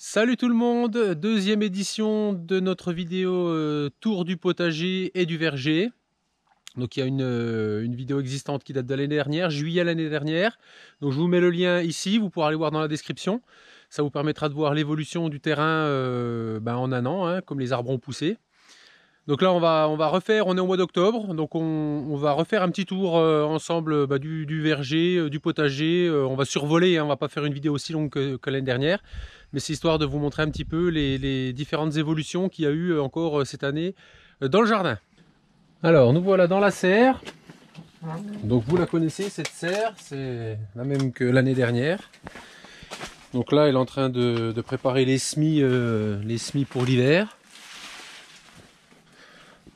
Salut tout le monde, deuxième édition de notre vidéo tour du potager et du verger. Donc il y a une vidéo existante qui date de l'année dernière, juillet l'année dernière. Donc je vous mets le lien ici, vous pourrez aller voir dans la description. Ça vous permettra de voir l'évolution du terrain en un an, hein, comme les arbres ont poussé. Donc là on va refaire, on est au mois d'octobre, donc on va refaire un petit tour ensemble du verger, du potager. On va survoler, hein, on va pas faire une vidéo aussi longue que l'année dernière, mais c'est histoire de vous montrer un petit peu les différentes évolutions qu'il y a eu encore cette année dans le jardin. Alors nous voilà dans la serre. Donc vous la connaissez cette serre, c'est la même que l'année dernière. Donc là elle est en train de préparer les semis pour l'hiver.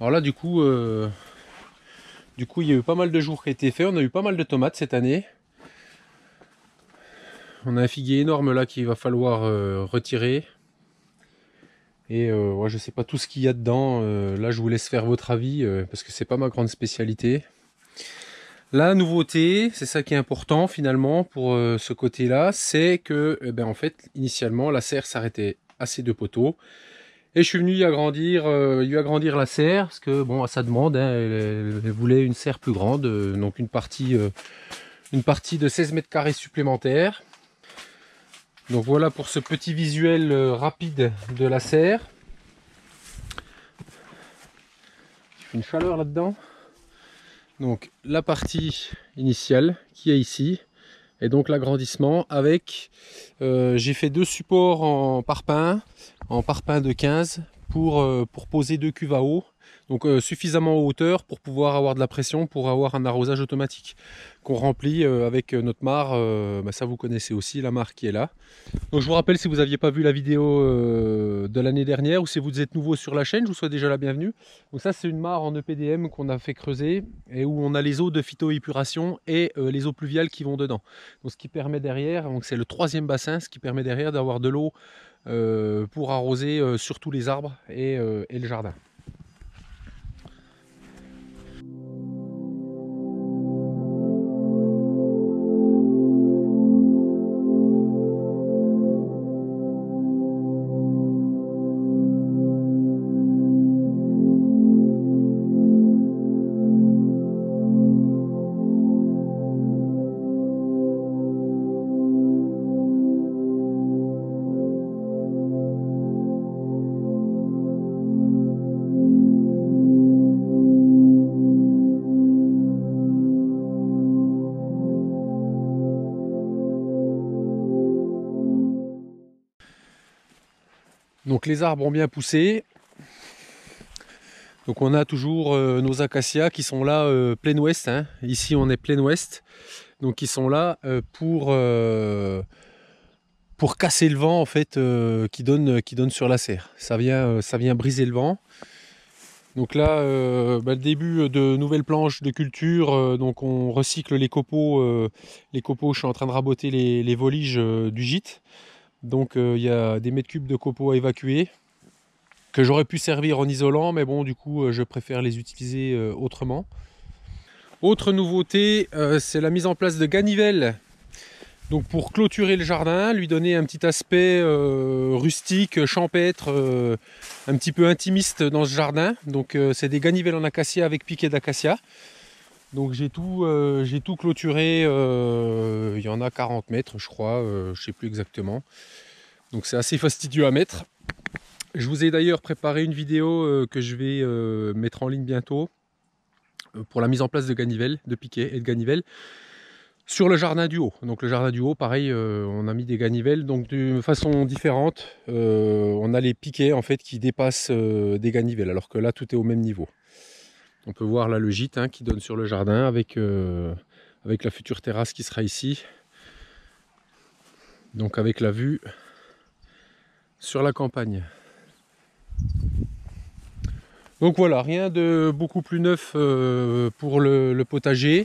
Alors là, du coup, il y a eu pas mal de jours qui ont été faits. On a eu pas mal de tomates cette année. On a un figuier énorme là qu'il va falloir retirer. Et ouais, je sais pas tout ce qu'il y a dedans. Là, je vous laisse faire votre avis parce que c'est pas ma grande spécialité. La nouveauté, c'est ça qui est important finalement pour ce côté-là, c'est que, en fait, initialement, la serre s'arrêtait à ces deux poteaux. Et je suis venu lui agrandir la serre, parce que bon, à sa demande, hein, elle voulait une serre plus grande, donc une partie de 16 mètres carrés supplémentaires. Donc voilà pour ce petit visuel rapide de la serre. Il fait une chaleur là-dedans. Donc la partie initiale qui est ici, et donc l'agrandissement avec, j'ai fait deux supports en parpaing de 15 pour poser deux cuves à eau, donc suffisamment en hauteur pour pouvoir avoir de la pression, pour avoir un arrosage automatique qu'on remplit avec notre mare. Ça vous connaissez aussi la mare qui est là. Donc je vous rappelle, si vous n'aviez pas vu la vidéo de l'année dernière ou si vous êtes nouveau sur la chaîne, je vous souhaite déjà la bienvenue. Donc ça c'est une mare en EPDM qu'on a fait creuser et où on a les eaux de phytoépuration et les eaux pluviales qui vont dedans. Donc ce qui permet derrière, donc c'est le troisième bassin, ce qui permet derrière d'avoir de l'eau pour arroser surtout les arbres et le jardin. Donc les arbres ont bien poussé. Donc on a toujours nos acacias qui sont là plein ouest, hein. Ici on est plein ouest. Donc ils sont là pour casser le vent en fait qui donne sur la serre. Ça vient briser le vent. Donc là, le début de nouvelles planches de culture, donc on recycle les copeaux. Les copeaux, je suis en train de raboter les voliges du gîte. Donc il y a des mètres cubes de copeaux à évacuer que j'aurais pu servir en isolant, mais bon, du coup, je préfère les utiliser autrement. Autre nouveauté, c'est la mise en place de ganivelles. Donc pour clôturer le jardin, lui donner un petit aspect rustique, champêtre, un petit peu intimiste dans ce jardin. Donc c'est des ganivelles en acacia avec piquet d'acacia. Donc j'ai tout clôturé, il y en a 40 mètres je crois, je ne sais plus exactement. Donc c'est assez fastidieux à mettre. Je vous ai d'ailleurs préparé une vidéo que je vais mettre en ligne bientôt pour la mise en place de ganivelles, de piquets et de ganivelles sur le jardin du haut. Donc le jardin du haut, pareil, on a mis des ganivelles donc de façon différente. On a les piquets en fait qui dépassent des ganivelles, alors que là tout est au même niveau. On peut voir là le gîte qui donne sur le jardin avec la future terrasse qui sera ici. Donc avec la vue sur la campagne. Donc voilà, rien de beaucoup plus neuf pour le potager.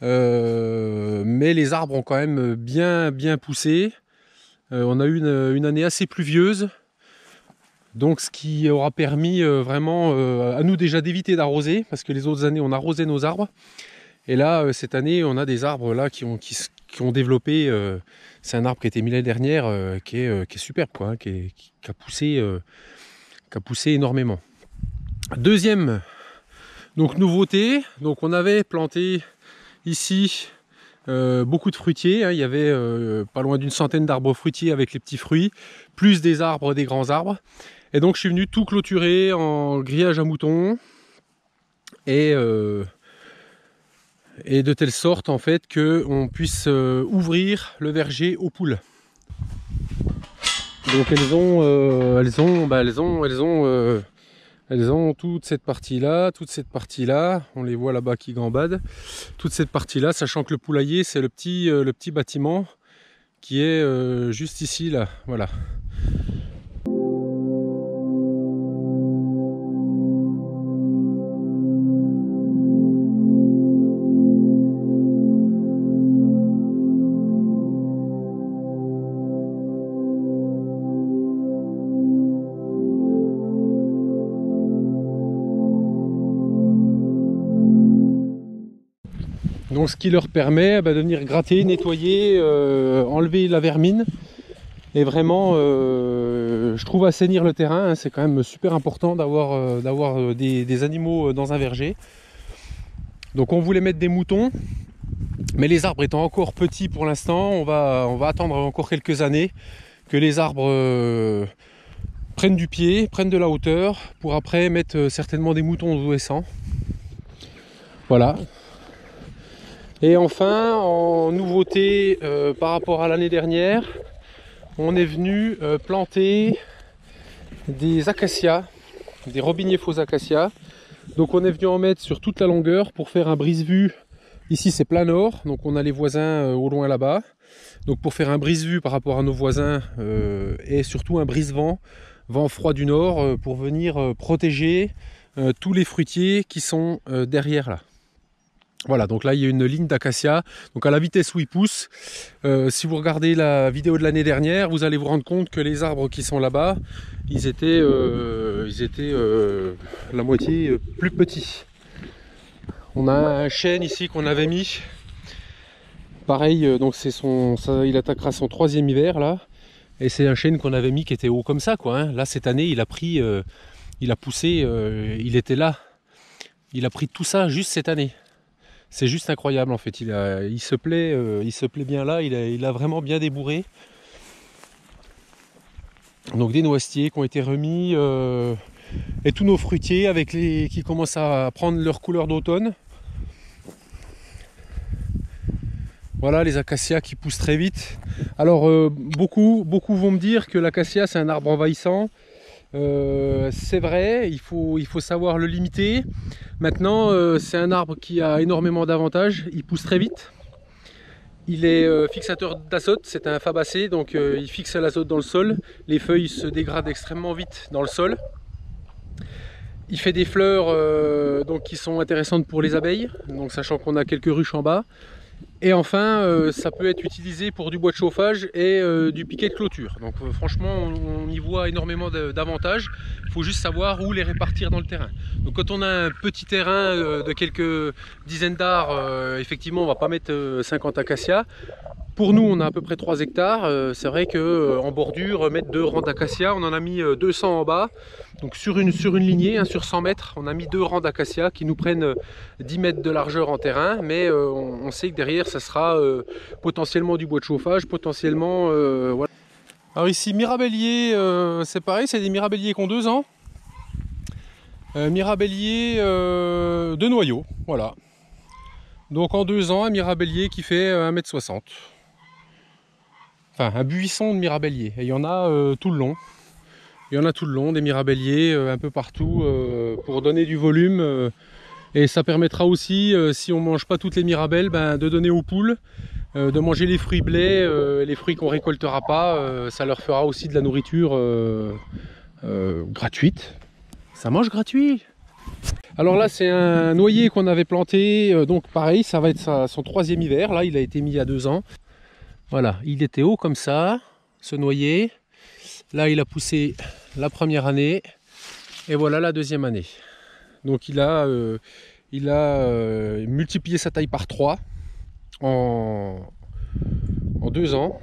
Mais les arbres ont quand même bien poussé. On a eu une année assez pluvieuse. Donc ce qui aura permis vraiment à nous déjà d'éviter d'arroser, parce que les autres années on arrosait nos arbres. Et là, cette année, on a des arbres là qui ont développé. C'est un arbre qui a été mis l'année dernière, qui est superbe, quoi, hein, qui a poussé énormément. Deuxième donc nouveauté, donc on avait planté ici beaucoup de fruitiers, hein. Il y avait pas loin d'une centaine d'arbres fruitiers avec les petits fruits, plus des arbres, des grands arbres. Et donc je suis venu tout clôturer en grillage à moutons et de telle sorte en fait que on puisse ouvrir le verger aux poules. Donc elles ont toute cette partie-là, on les voit là-bas qui gambadent, toute cette partie-là, sachant que le poulailler c'est le petit bâtiment qui est juste ici, là, voilà. Donc ce qui leur permet de venir gratter, nettoyer, enlever la vermine et vraiment je trouve assainir le terrain, hein. C'est quand même super important d'avoir des animaux dans un verger. Donc on voulait mettre des moutons, mais les arbres étant encore petits pour l'instant, on va attendre encore quelques années que les arbres prennent du pied, prennent de la hauteur pour après mettre certainement des moutons adolescents. Voilà. Et enfin, en nouveauté par rapport à l'année dernière, on est venu planter des acacias, des robiniers faux acacias. Donc on est venu en mettre sur toute la longueur pour faire un brise-vue. Ici c'est plein nord, donc on a les voisins au loin là-bas. Donc pour faire un brise-vue par rapport à nos voisins et surtout un brise-vent, vent froid du nord, pour venir protéger tous les fruitiers qui sont derrière là. Voilà, donc là il y a une ligne d'acacia, donc à la vitesse où il pousse. Si vous regardez la vidéo de l'année dernière, vous allez vous rendre compte que les arbres qui sont là-bas, ils étaient la moitié plus petits. On a un chêne ici qu'on avait mis, pareil, donc il attaquera son 3e hiver là, et c'est un chêne qu'on avait mis qui était haut comme ça, quoi, hein. Là cette année il a pris, il a poussé, il était là, il a pris tout ça juste cette année. C'est juste incroyable en fait, il se plaît bien là, il a vraiment bien débourré. Donc des noisetiers qui ont été remis et tous nos fruitiers qui commencent à prendre leur couleur d'automne. Voilà les acacias qui poussent très vite. Alors beaucoup vont me dire que l'acacia c'est un arbre envahissant. C'est vrai, il faut savoir le limiter. Maintenant c'est un arbre qui a énormément d'avantages, il pousse très vite, il est fixateur d'azote, c'est un fabacé, donc il fixe l'azote dans le sol, les feuilles se dégradent extrêmement vite dans le sol. Il fait des fleurs donc qui sont intéressantes pour les abeilles, donc sachant qu'on a quelques ruches en bas. Et enfin, ça peut être utilisé pour du bois de chauffage et du piquet de clôture. Donc franchement, on y voit énormément d'avantages. Il faut juste savoir où les répartir dans le terrain. Donc quand on a un petit terrain de quelques dizaines d'arts, effectivement, on ne va pas mettre 50 acacias. Pour nous, on a à peu près 3 hectares. C'est vrai qu'en bordure, mettre 2 rangs d'acacias, on en a mis 200 en bas. Donc sur une lignée, hein, sur 100 mètres, on a mis 2 rangs d'acacias qui nous prennent 10 mètres de largeur en terrain. Mais on sait que derrière, ça sera potentiellement du bois de chauffage, potentiellement... voilà. Alors ici, mirabellier, c'est pareil, c'est des mirabelliers qui ont 2 ans. Mirabellier de noyau, voilà. Donc en 2 ans, un mirabellier qui fait 1,60 m. Enfin, un buisson de mirabellier. Et il y en a tout le long. Il y en a tout le long, des mirabelliers un peu partout pour donner du volume. Et ça permettra aussi, si on ne mange pas toutes les mirabelles, de donner aux poules, de manger les fruits blés, les fruits qu'on ne récoltera pas. Ça leur fera aussi de la nourriture gratuite. Ça mange gratuit. Alors là c'est un noyer qu'on avait planté, donc pareil ça va être son 3e hiver, là il a été mis il y a 2 ans. Voilà, il était haut comme ça, ce noyer. Là il a poussé la première année et voilà la 2e année. Donc il a Il a multiplié sa taille par 3 en 2 ans.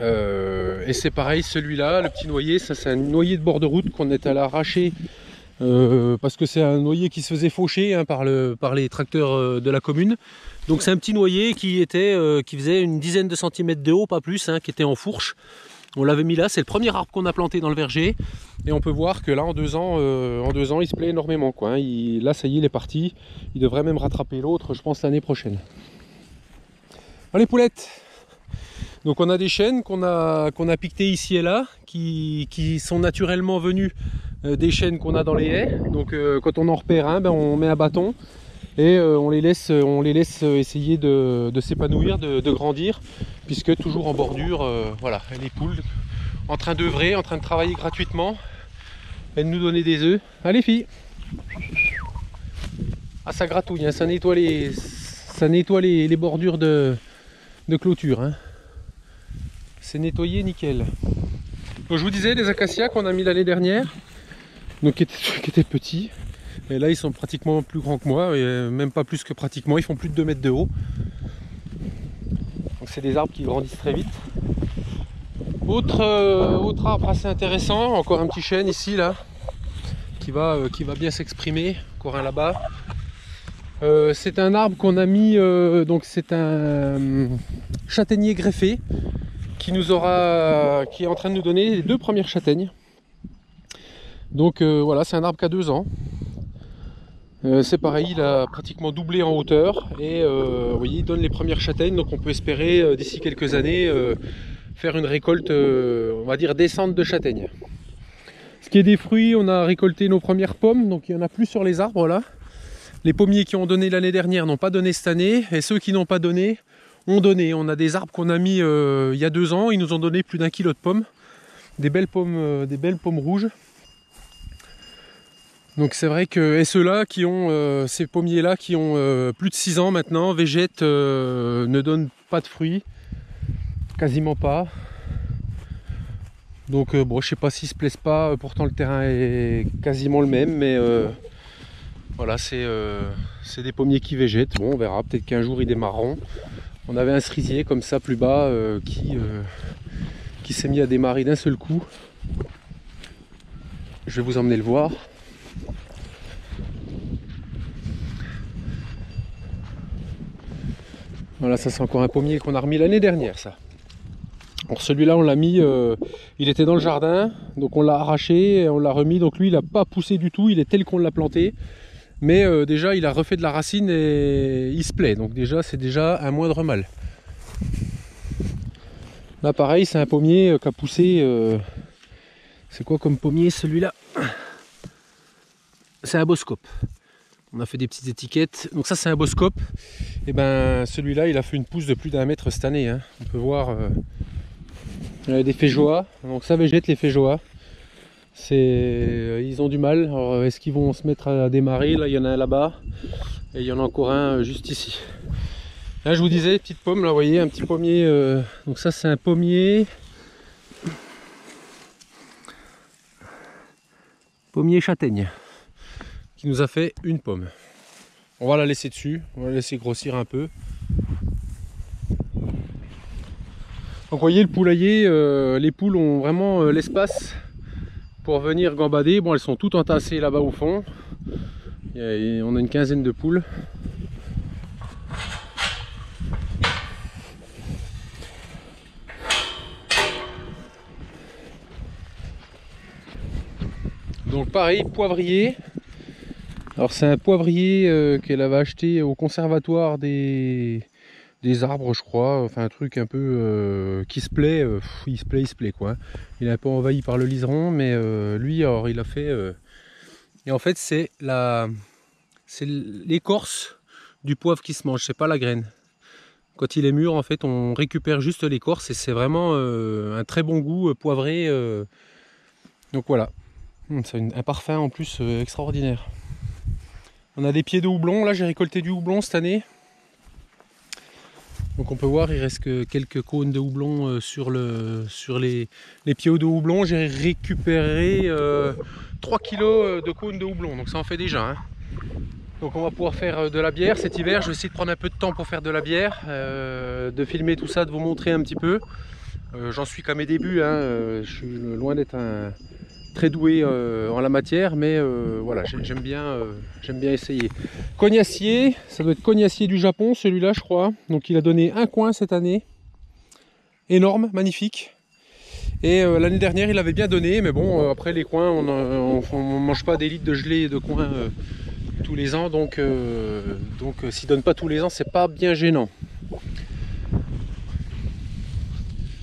Et c'est pareil, celui-là, le petit noyer, ça c'est un noyer de bord de route qu'on est allé arracher parce que c'est un noyer qui se faisait faucher hein, par les tracteurs de la commune. Donc c'est un petit noyer qui faisait une dizaine de centimètres de haut, pas plus, hein, qui était en fourche. On l'avait mis là, c'est le premier arbre qu'on a planté dans le verger. Et on peut voir que là en 2 ans, il se plaît énormément, quoi, hein. Là ça y est, il est parti. Il devrait même rattraper l'autre, je pense, l'année prochaine. Allez poulettes! Donc on a des chênes qu'on a piquetés ici et là, qui sont naturellement venus des chênes qu'on a dans les haies. Donc quand on en repère un, ben, on met un bâton et on les laisse essayer de s'épanouir, de grandir, puisque toujours en bordure, voilà, les poules en train d'œuvrer, en train de travailler gratuitement et de nous donner des œufs. Allez filles! Ah ça gratouille, hein, ça nettoie les bordures de clôture. Hein. C'est nettoyé nickel. Donc je vous disais, les acacias qu'on a mis l'année dernière, donc qui étaient petits, et là ils sont pratiquement plus grands que moi, et même pas plus que pratiquement, ils font plus de 2 mètres de haut. Donc c'est des arbres qui grandissent très vite. Autre arbre assez intéressant, encore un petit chêne ici là, qui va bien s'exprimer, encore un là-bas. C'est un arbre qu'on a mis, donc c'est un châtaignier greffé, qui est en train de nous donner les 2 premières châtaignes. Donc voilà, c'est un arbre qui a 2 ans. C'est pareil, il a pratiquement doublé en hauteur et vous voyez, il donne les premières châtaignes. Donc on peut espérer d'ici quelques années faire une récolte, on va dire décente de châtaignes. Ce qui est des fruits, on a récolté nos premières pommes, donc il y en a plus sur les arbres là. Les pommiers qui ont donné l'année dernière n'ont pas donné cette année, et ceux qui n'ont pas donné ont donné. On a des arbres qu'on a mis il y a 2 ans, ils nous ont donné plus d'1 kilo de pommes, des belles pommes rouges. Donc c'est vrai que, et ceux-là qui ont, ces pommiers-là qui ont plus de 6 ans maintenant, végètent, ne donnent pas de fruits, quasiment pas. Donc bon, je sais pas s'ils se plaisent pas, pourtant le terrain est quasiment le même, mais voilà, c'est des pommiers qui végètent. Bon, on verra, peut-être qu'un jour ils démarreront. On avait un cerisier comme ça plus bas qui s'est mis à démarrer d'un seul coup. Je vais vous emmener le voir. Voilà, ça c'est encore un pommier qu'on a remis l'année dernière, ça. Alors celui-là on l'a mis, il était dans le jardin, donc on l'a arraché et on l'a remis. Donc lui il n'a pas poussé du tout, il est tel qu'on l'a planté. Mais déjà il a refait de la racine et il se plaît, donc déjà c'est déjà un moindre mal. Là pareil, c'est un pommier qui a poussé, c'est quoi comme pommier celui-là? C'est un boscope. On a fait des petites étiquettes, donc ça c'est un boscope. Et ben celui-là il a fait une pousse de plus d'1 mètre cette année, hein. On peut voir des féjoas, donc ça végète les féjoas. Ils ont du mal. Alors est-ce qu'ils vont se mettre à démarrer? Là il y en a un là-bas et il y en a encore un juste ici. Là je vous disais, petite pomme, là vous voyez un petit pommier, donc ça c'est un pommier châtaigne qui nous a fait une pomme. On va la laisser dessus, on va la laisser grossir un peu. Donc vous voyez le poulailler, les poules ont vraiment l'espace pour venir gambader. Bon, elles sont toutes entassées là-bas au fond. On a une quinzaine de poules. Donc pareil, poivrier. Alors c'est un poivrier qu'elle avait acheté au conservatoire des arbres, je crois. Enfin un truc un peu qui se plaît, il se plaît quoi. Il est un peu envahi par le liseron, mais lui alors il a fait... Et en fait c'est l'écorce du poivre qui se mange, c'est pas la graine. Quand il est mûr en fait on récupère juste l'écorce et c'est vraiment un très bon goût poivré. Donc voilà, c'est un parfum en plus extraordinaire. On a des pieds de houblon, là j'ai récolté du houblon cette année. Donc on peut voir il reste que quelques cônes de houblon sur les pieds de houblon. J'ai récupéré 3 kg de cônes de houblon, donc ça en fait déjà. Hein. Donc on va pouvoir faire de la bière cet hiver. Je vais essayer de prendre un peu de temps pour faire de la bière, de filmer tout ça, de vous montrer un petit peu. J'en suis qu'à mes débuts, hein. Je suis loin d'être très doué en la matière, mais voilà, j'aime bien essayer. Cognacier, ça doit être Cognacier du Japon, celui-là je crois. Donc il a donné un coin cette année. Énorme, magnifique. Et l'année dernière il avait bien donné, mais bon, après les coins, on ne mange pas des litres de gelée de coins tous les ans, donc s'il donne pas tous les ans, c'est pas bien gênant.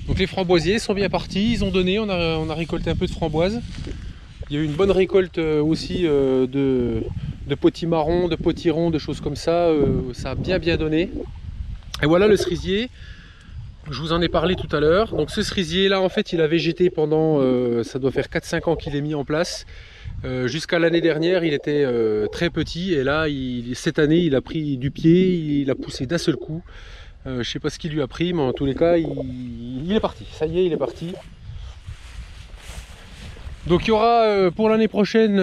Donc les framboisiers sont bien partis, ils ont donné, on a récolté un peu de framboises. Il y a eu une bonne récolte aussi de potimarron, de potirons, de choses comme ça. Ça a bien donné. Et voilà le cerisier. Je vous en ai parlé tout à l'heure. Donc ce cerisier là, en fait, il a végété pendant, ça doit faire 4-5 ans qu'il est mis en place. Jusqu'à l'année dernière, il était très petit. Et là, cette année, il a pris du pied, il a poussé d'un seul coup. Je ne sais pas ce qu'il lui a pris, mais en tous les cas, il est parti. Ça y est, il est parti. Donc il y aura pour l'année prochaine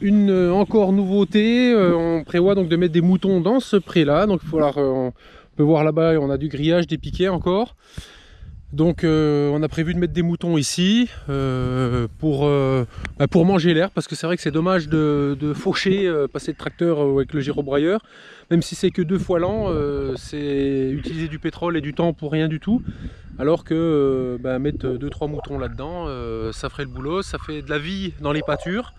une encore nouveauté. On prévoit donc de mettre des moutons dans ce pré là. Donc il faut on peut voir là-bas, on a du grillage, des piquets encore. Donc on a prévu de mettre des moutons ici pour manger l'herbe, parce que c'est vrai que c'est dommage de faucher, passer le tracteur avec le gyrobroyeur. Même si c'est que 2 fois l'an, c'est utiliser du pétrole et du temps pour rien du tout. Alors que mettre 2-3 moutons là-dedans, ça ferait le boulot, ça fait de la vie dans les pâtures.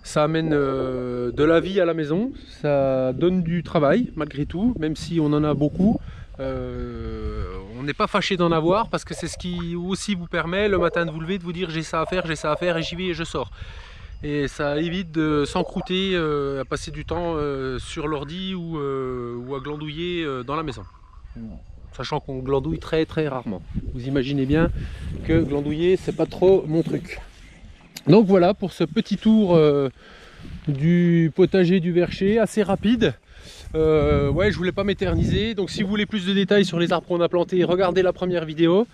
Ça amène de la vie à la maison, ça donne du travail malgré tout, même si on en a beaucoup. On n'est pas fâché d'en avoir, parce que c'est ce qui aussi vous permet le matin de vous lever, de vous dire j'ai ça à faire et j'y vais et je sors. Et ça évite de s'encrouter à passer du temps sur l'ordi ou à glandouiller dans la maison. Sachant qu'on glandouille très rarement. Vous imaginez bien que glandouiller, c'est pas trop mon truc. Donc voilà pour ce petit tour du potager du Vercher, assez rapide. Ouais, je voulais pas m'éterniser. Donc si vous voulez plus de détails sur les arbres qu'on a plantés, regardez la première vidéo.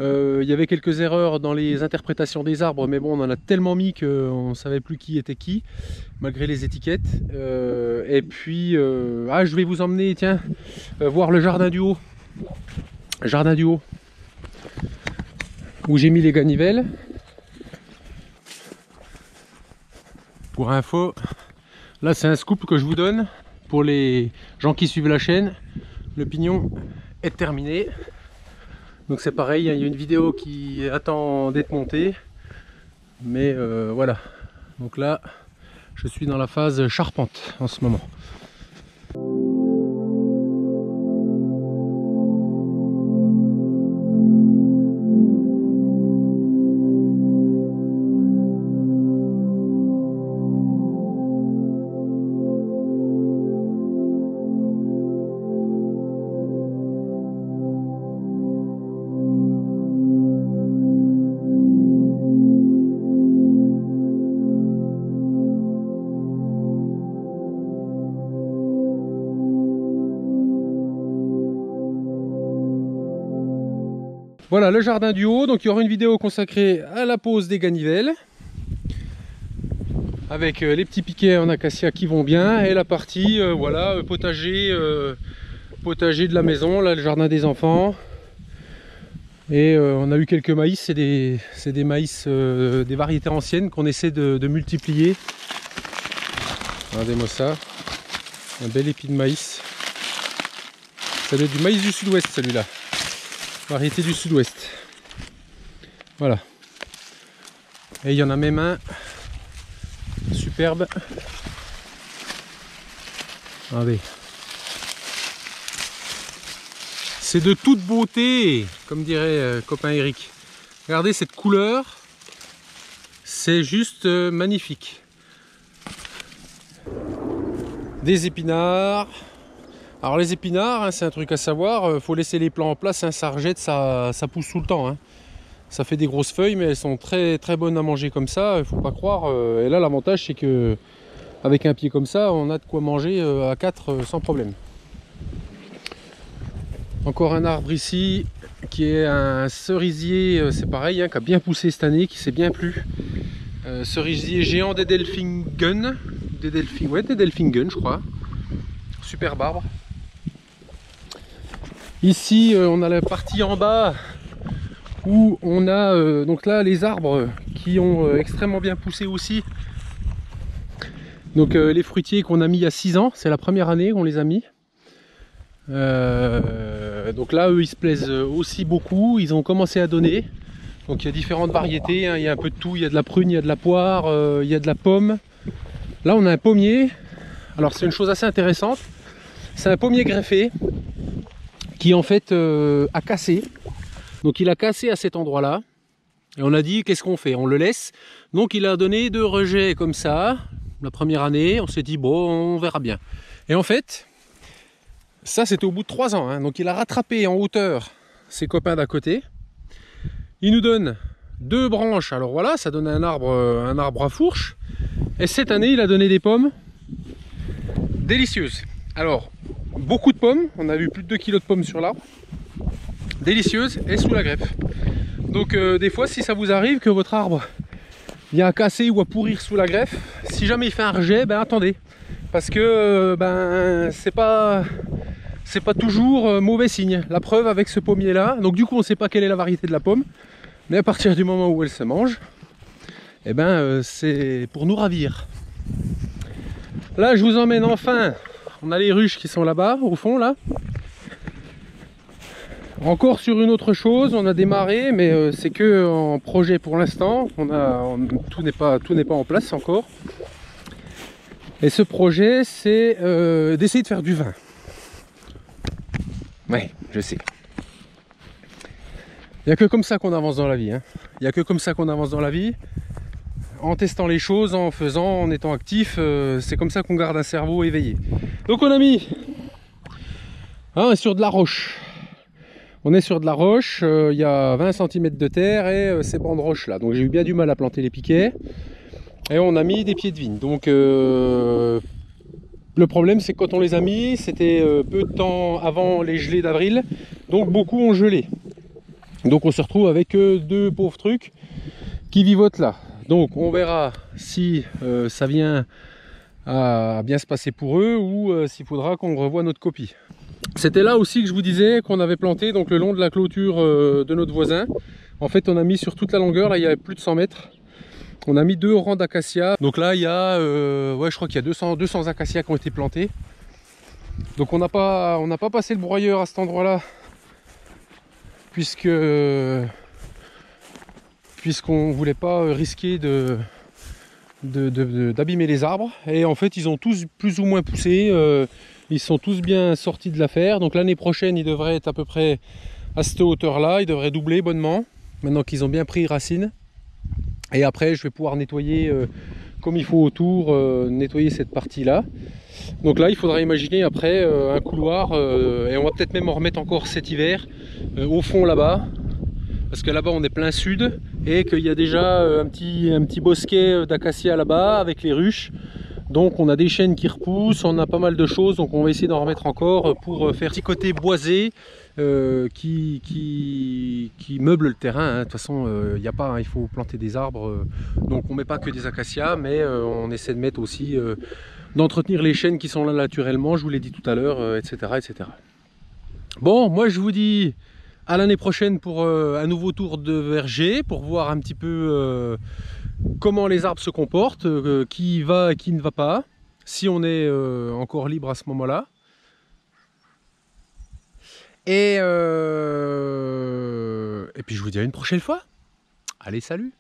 Il y avait quelques erreurs dans les interprétations des arbres, mais bon, on en a tellement mis qu'on ne savait plus qui était qui, malgré les étiquettes. Et puis, je vais vous emmener, tiens, voir le jardin du haut. Jardin du haut, où j'ai mis les ganivelles. Pour info, là c'est un scoop que je vous donne pour les gens qui suivent la chaîne. Le pignon est terminé. Donc c'est pareil, il y a une vidéo qui attend d'être montée. Mais voilà. Donc là, je suis dans la phase charpente en ce moment. Voilà le jardin du haut, donc il y aura une vidéo consacrée à la pose des ganivelles avec les petits piquets en acacia qui vont bien, et la partie voilà, potager de la maison, là le jardin des enfants. Et on a eu quelques maïs, c'est des maïs, des variétés anciennes qu'on essaie de multiplier. Regardez-moi ça, un bel épi de maïs. Ça doit être du maïs du sud-ouest celui-là. Variété du sud-ouest. Voilà. Et il y en a même un superbe. Regardez. C'est de toute beauté, comme dirait copain Eric. Regardez cette couleur. C'est juste magnifique. Des épinards. Alors les épinards, hein, c'est un truc à savoir, faut laisser les plants en place, hein, ça rejette, ça pousse tout le temps. Hein. Ça fait des grosses feuilles, mais elles sont très bonnes à manger comme ça, il faut pas croire. Et là l'avantage c'est que avec un pied comme ça, on a de quoi manger à 4 sans problème. Encore un arbre ici qui est un cerisier, c'est pareil, hein, qui a bien poussé cette année, qui s'est bien plu. Cerisier géant d'Edelfingen, des Delfingen, je crois. Superbe arbre. Ici, on a la partie en bas où on a donc là les arbres qui ont extrêmement bien poussé aussi. Donc les fruitiers qu'on a mis il y a 6 ans, c'est la première année qu'on les a mis. Donc là, eux, ils se plaisent aussi beaucoup. Ils ont commencé à donner. Donc il y a différentes variétés, hein. Il y a un peu de tout. Il y a de la prune, il y a de la poire, il y a de la pomme. Là, on a un pommier. Alors c'est une chose assez intéressante. C'est un pommier greffé qui en fait a cassé. Donc il a cassé à cet endroit-là. Et on a dit, qu'est-ce qu'on fait? On le laisse. Donc il a donné 2 rejets comme ça. La première année, on s'est dit, bon, on verra bien. Et en fait, ça c'était au bout de 3 ans. Hein. Donc il a rattrapé en hauteur ses copains d'à côté. Il nous donne 2 branches. Alors voilà, ça donne un arbre à fourche. Et cette année, il a donné des pommes délicieuses. Alors, beaucoup de pommes. On a vu plus de 2 kg de pommes sur l'arbre. Délicieuses et sous la greffe. Donc des fois, si ça vous arrive que votre arbre vient à casser ou à pourrir sous la greffe, si jamais il fait un rejet, ben attendez. Parce que c'est pas toujours mauvais signe. La preuve avec ce pommier là. Donc du coup, on ne sait pas quelle est la variété de la pomme. Mais à partir du moment où elle se mange, eh ben, c'est pour nous ravir. Là, je vous emmène enfin. On a les ruches qui sont là-bas, au fond, là. Encore sur une autre chose, on a démarré, mais c'est que en projet pour l'instant. Tout n'est pas en place encore. Et ce projet, c'est d'essayer de faire du vin. Ouais, je sais. Il n'y a que comme ça qu'on avance dans la vie. Hein. Il n'y a que comme ça qu'on avance dans la vie. En testant les choses, en faisant, en étant actif, c'est comme ça qu'on garde un cerveau éveillé. Donc on a mis on est sur de la roche. On est sur de la roche, il y a 20 cm de terre et ces bancs de roche là. Donc j'ai eu bien du mal à planter les piquets. Et on a mis des pieds de vigne. Donc le problème c'est que quand on les a mis, c'était peu de temps avant les gelées d'avril. Donc beaucoup ont gelé. Donc on se retrouve avec 2 pauvres trucs qui vivotent là. Donc on verra si ça vient à bien se passer pour eux ou s'il faudra qu'on revoie notre copie. C'était là aussi que je vous disais qu'on avait planté donc le long de la clôture de notre voisin. En fait on a mis sur toute la longueur, là il y avait plus de 100 mètres. On a mis 2 rangs d'acacias. Donc là il y a, je crois qu'il y a 200 acacias qui ont été plantés. Donc on n'a pas passé le broyeur à cet endroit-là. Puisqu'on ne voulait pas risquer d'abîmer les arbres. Et en fait ils ont tous plus ou moins poussé, ils sont tous bien sortis de l'affaire. Donc l'année prochaine ils devraient être à peu près à cette hauteur là, ils devraient doubler bonnement maintenant qu'ils ont bien pris racine. Et après je vais pouvoir nettoyer comme il faut autour, nettoyer cette partie là. Donc là il faudra imaginer après un couloir et on va peut-être même en remettre encore cet hiver au fond là-bas, parce que là-bas on est plein sud et qu'il y a déjà un petit bosquet d'acacia là-bas avec les ruches. Donc on a des chênes qui repoussent, on a pas mal de choses, donc on va essayer d'en remettre encore pour faire un petit côté boisé qui meuble le terrain. Hein. De toute façon il faut planter des arbres, donc on met pas que des acacias, mais on essaie de mettre aussi d'entretenir les chênes qui sont là naturellement, je vous l'ai dit tout à l'heure, etc., etc. Bon, moi je vous dis à l'année prochaine pour un nouveau tour de verger, pour voir un petit peu comment les arbres se comportent, qui va et qui ne va pas, si on est encore libre à ce moment-là. Et puis je vous dis à une prochaine fois. Allez, salut!